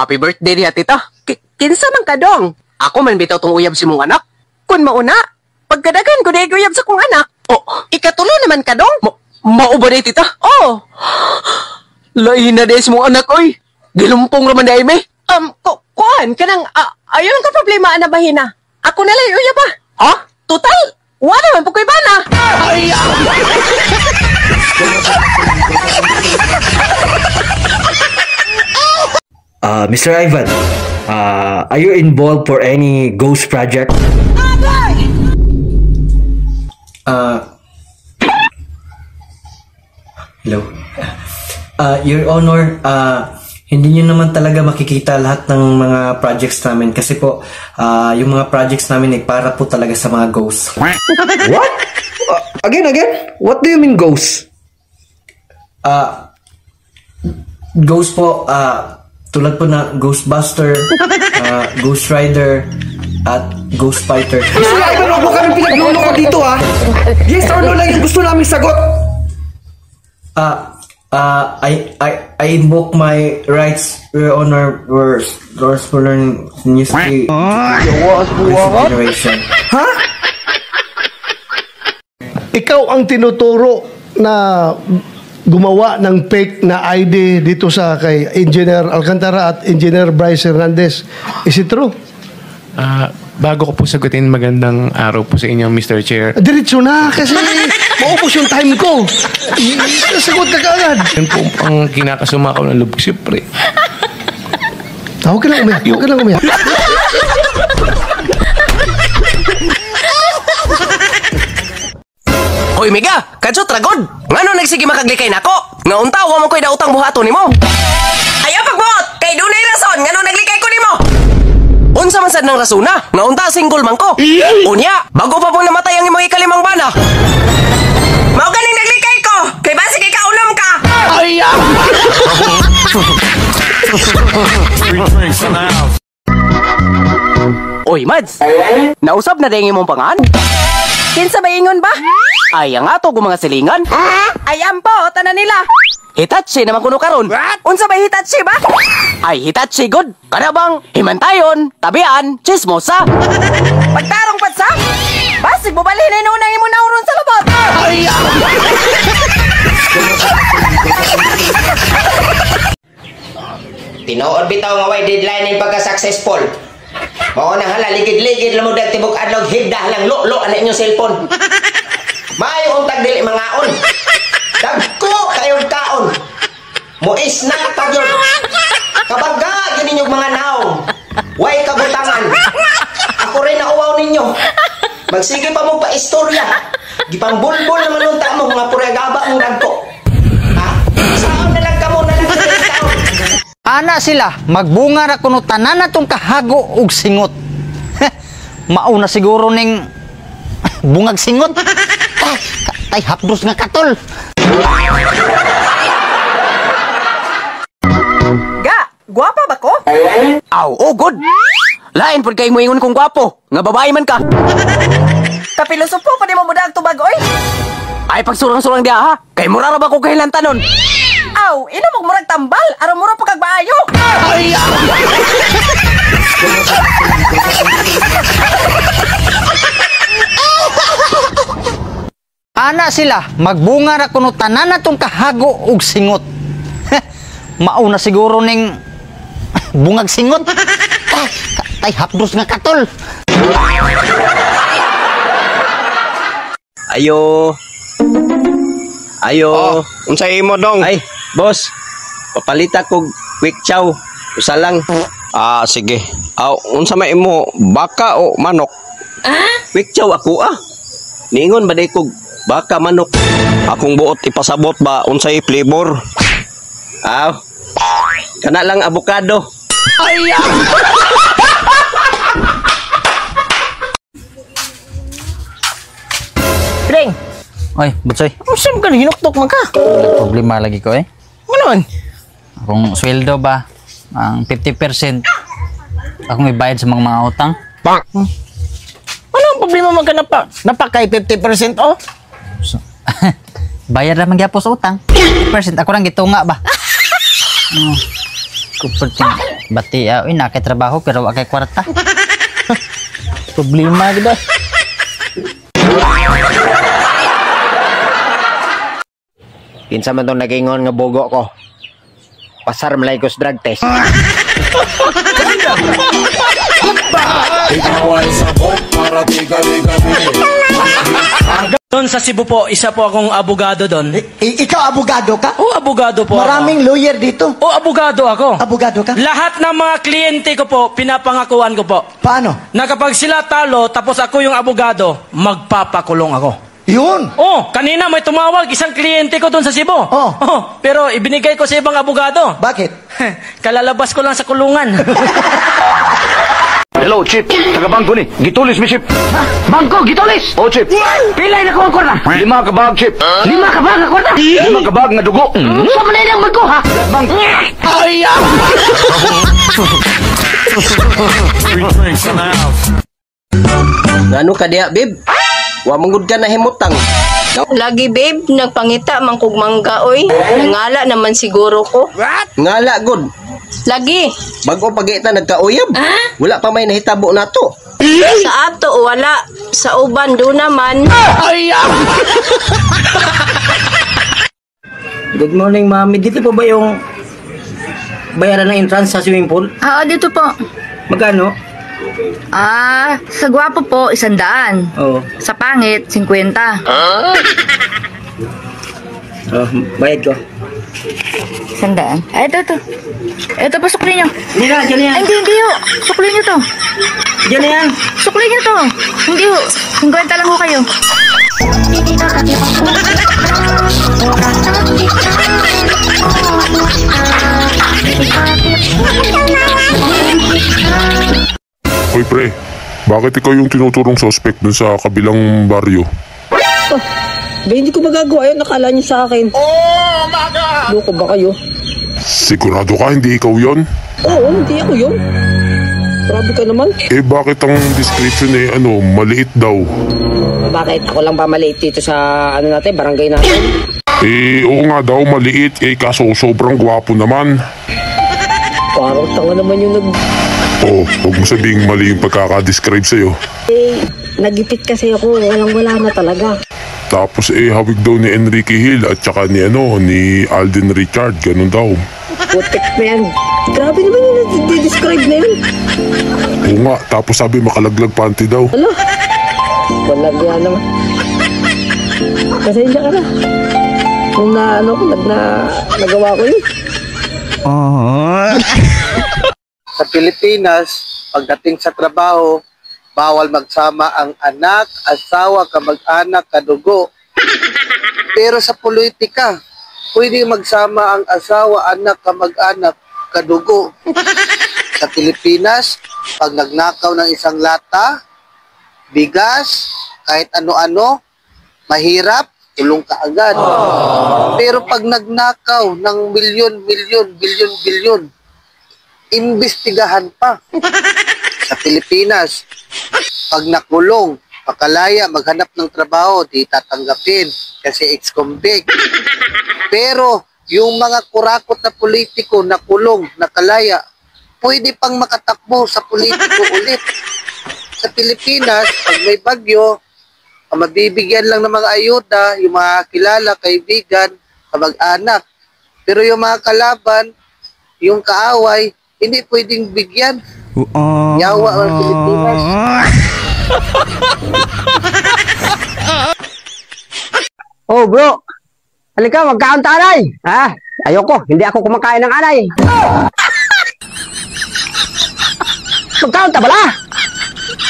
Happy birthday diha, tita. Kinsa man ka dong? Ako man bitaw tong uyab si mong anak. Kun mauna, pagkadagan ko na iguyab sa kong anak. Oh, Ikatulo naman ka dong? mao ba day, tita? Oh, Lain na day si mong anak, oy. Gilumpong raman day, me. kuan, kanang, ayun ka problema na bahin na. Ako na lang uyab ba? Ha? Total, wala man po ko'y bana. Mr. Ivan, are you involved for any ghost project? Hello. Your Honor, hindi nyo naman talaga makikita lahat ng mga projects namin kasi po, yung mga projects namin ay para po talaga sa mga ghosts. What? Again? What do you mean ghost? Ghost po, tulad po na Ghostbuster, Ghost Rider, at Ghost Fighter. Mr. Ivan, huwag mo kami pinagluloko dito, ha? Yes or no lang yung gusto namin sagot. I invoke my rights, Your Honor, for learning new skill. Generation. Ha? Ikaw ang tinuturo na gumawa ng fake na ID dito sa kay Engineer Alcantara at Engineer Bryce Hernandez. Is it true? Bago ko po sagutin, magandang araw po sa inyo, Mr. Chair. Diretso na kasi maupos yung time ko. Sagot ka kaagad. Yan po ang kinakasuma ko ng loob, siyempre. Huwag ka lang umiyak. Hoy, Miga, kadso tragod. Ngano nagsige makaglikay nako? Nga unta wa man koy daotang buhaton nimo. Ayaw pagbuot, kay dunay rason ngano naglikay ko nimo. Unsa man sad nang rasona? Nga unta single man ko. Unya, bago pa po namatay ang imong ikalimang bana. Mao ganing naglikay ko, kay basi kay kaunom ka. Oy, Mads. Nausab na ding imong pangan? Kinsa ba ingon ba? Ay, ang ato mga silingan. Ayan po, tanan nila. Hitachi naman kuno karon. Unsa ba Hitachi ba? Ay, Hitachi good. Kada bang himantayon, tabian, chismosa. Pagtarong patsa? Basig bubalhin na inunang imo nauron sa labot. Tinuod bitaw nga way deadline in pagka-successful. Mao nang hala ligid-ligid lamod dag tibok adlaw higdah lang lo ani inyo cellphone. Maayo untag dili mangaon. Dagko kayong kaon. Muis na pagyod. Kabagga gini yung mga naong. Way kabutangan. Ako rin nauwaw ninyo. Magsige pa mo pa istorya. Gipangbulbol naman unta mo nga puregaba ang dagko. Ha? Saan na lang kamo na lang kaon. Ana sila, magbunga ra kuno tanan natong kahago ug singot. Mauna siguro ning bungag singot. Tay hapdos nga katol. Ga, guwapa ba ko? Aw, oh good. Lain pud kay moingon kong gwapo, nga babae man ka. Kapilosopo pa di mo mudag tubag oy. Ay pagsurang-surang diha ha. Kay mura ra ba ko kahilantanon? Aw, ina mo murag tambal, aron mura pa kag baayo. Ana sila, magbunga ra kuno tanan natong kahago ug singot. Mauna siguro ning bungag singot. Tay hapdos nga katol. Ayo. Unsa imo dong? Ay, boss. Papalita ko quick chow. Usa lang. Sige. Unsa may imo, baka o manok? Quick chow ako Niingon ba day kog baka manok? Akong buot ipasabot ba unsay flavor? Kana lang avocado. Ding. Oy, butsoy. Usam ka hinuktok man ka. Problema lagi ko Nganon? Kung sweldo ba ang 50% akong ibayad sa mga utang. Ano ang problema man ka napakay 50% oh? So, bayad naman gyapon sa utang. 50% ako nang gitunga ba. Kuperting. Bati, uy, nakitrabaho pero wala kay kwarta. Problema gid. Kinsa man tong nagingon nga bogo ko. Pasar malay ko sa drug test. Doon sa Cebu po, isa po akong abogado doon. Ikaw abogado ka? Oo, abogado po Maraming lawyer dito. Oo, abogado ako. Abogado ka? Lahat ng mga kliyente ko po, pinapangakuan ko po. Paano? Na kapag sila talo, tapos ako yung abogado, magpapakulong ako. Yun! Oh, kanina may tumawag isang kliyente ko doon sa Cebu. Oh, pero ibinigay ko sa ibang abogado. Bakit? Kalalabas ko lang sa kulungan. Hello, Chip. Taga-bangko ni. Gitulis mi, Chip. Ha? Bangko? Gitulis? Oh, Chip. Pilay na ko ang korna. 5 ka bag, Chip. 5 ka ba ang korna? 5 ka bag nga dugo. Sa manay lang magko, ha? Bang. Ay, Ngano ka diya, babe? Wa manggod ka na himutang. Lagi babe, nagpangita man kog mangga oy. Nangala naman siguro ko. Ngala good. Lagi. Bago pagita nagkauyab. Wala pa may nahitabo nato. Sa ato wala, sa uban do naman. Good morning, mami. Dito po ba yung bayaran ng entrance sa swimming pool? Oo, dito po. Magkano? Sa gwapo po, 100. Oo. Sa pangit, 50. Bayad ko. 100. Ito. Ito po, sukli nyo. Hindi na, dyan na yan. Hindi ho. Sukli nyo to. Dyan na yan. Sukli nyo to. Hindi ho. 50 lang ho kayo. Hoy pre, bakit ikaw yung tinuturong suspect dun sa kabilang baryo? Hindi ko magagawa yun, nakala niyo sa akin. Oh, my God! Loko ba kayo? Sigurado ka hindi ikaw yon? Oo, hindi ako yun. Grabe ka naman. Eh bakit ang description maliit daw? Bakit? Ako lang ba maliit dito sa barangay natin? Eh oo nga daw maliit kaso sobrang gwapo naman. Parang tanga naman yung Oh, huwag mo sabihing mali yung pagkakadescribe sa'yo. nagipit kasi ako, walang-wala na talaga. Tapos hawig daw ni Enrique Hill at saka ni Alden Richard, ganun daw. Putik na yan. Grabe naman yung describe na yun. Oo nga, tapos sabi makalaglag panty daw. Ano? Walang yan naman. Pasensya ka na. Kung nagawa ko yun. Sa Pilipinas, pagdating sa trabaho, bawal magsama ang anak, asawa, kamag-anak, kadugo. Pero sa politika, pwede magsama ang asawa, anak, kamag-anak, kadugo. Sa Pilipinas, pag nagnakaw ng isang lata, bigas, kahit ano-ano, mahirap, tulong ka agad. Pero pag nagnakaw ng milyon, bilyon, imbestigahan pa. Sa Pilipinas, pag nakulong, pakalaya, maghanap ng trabaho, di tatanggapin kasi ex-convict. Pero yung mga kurakot na politiko nakulong, nakalaya, pwede pang makatakbo sa politiko ulit. Sa Pilipinas, pag may bagyo, mabibigyan lang ng mga ayuda, yung mga kilala, kaibigan, kamag-anak. Pero yung mga kalaban, yung kaaway, hindi pwedeng bigyan. Yawa ang Pilipinas. Oh bro, halika magkaon ta anay. Ayoko, hindi ako kumakain ng anay. Magkaon ta bala.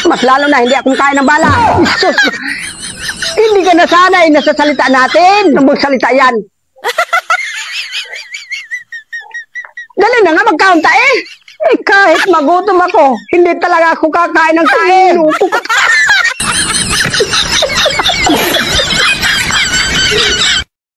Mas lalo na hindi ako kumakain ng bala. Sus, hindi ka nasanay na sa salita natin. Nang magsalita yan. Dali na nga magkaon ta kahit magutom ako, hindi talaga ako kakain ng kain. Lupo ka.